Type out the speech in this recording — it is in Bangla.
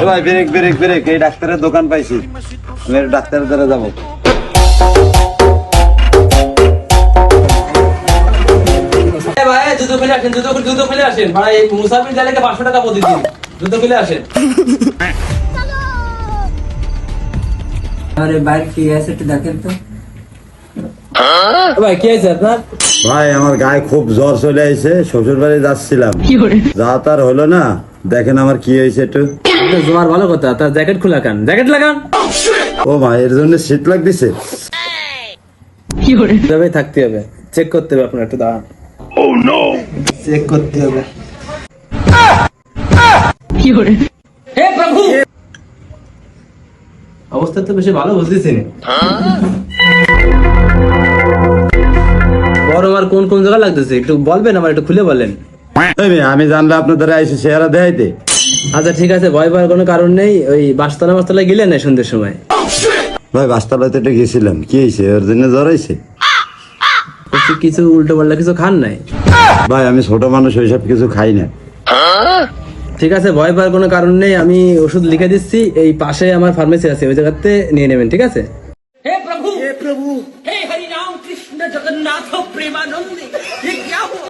ভাই ব্রেক ব্রেক ব্রেক, এই ডাক্তারের দোকান পাইছি, আমি ডাক্তারের দ্বারা যাবো। ভাই জুতো খুলে আসেন, জুতো খুলে আসেন ভাই, মুসাফির জালেকে 500 টাকা প্রতিদিন, জুতো খুলে আসেন। আরে বাইক কি আছে একটু দেখেন তো। ভাই কি হয়েছে আপনার? ভাই আমার গায়ে খুব জ্বর চলে আইছে, শ্বশুর বাড়ি যাচ্ছিলাম, যা তার হলো না, দেখেন আমার কি হয়েছে একটু। তোমার ভালো কথা, তার জ্যাকেট খোলা কান, জ্যাকেট লাগান। ও ভাই এর জন্য শীত লাগতেছে। তবে থাকতে হবে, চেক করতে হবে আপনার, একটু দাঁড়ান। চেক করতে হবে। হে প্রভু, অবস্থা তো বেশি ভালো বুঝতেছি না। বড় আর কোন কোন জায়গা লাগতেছে একটু বলবেন, আমার একটু খুলে বলেন। এই মেয়ে, আমি জানলে আপনার দ্বারা আইসি চেহারা দেখাইতে। আচ্ছা ঠিক আছে, ভয় পাওয়ার কোনো কারণ নেই। ওই বাসতলা গেলেন না সন্ধ্যের সময়? ভাই বাসতলাতে একটু গেছিলাম, কি হয়েছে, ওর জন্য জ্বর হয়েছে? কিছু উল্টো পাল্টা কিছু খান নাই? ভাই আমি ছোট মানুষ, ওইসব কিছু খাই না। ঠিক আছে, ভয় পাওয়ার কোনো কারণ নেই, আমি ওষুধ লিখে দিচ্ছি, এই পাশে আমার ফার্মেসি আছে, ওই জায়গাতে নিয়ে নেবেন, ঠিক আছে? हे प्रभु हे हरि राम कृष्ण जगन्नाथ प्रेमानंदी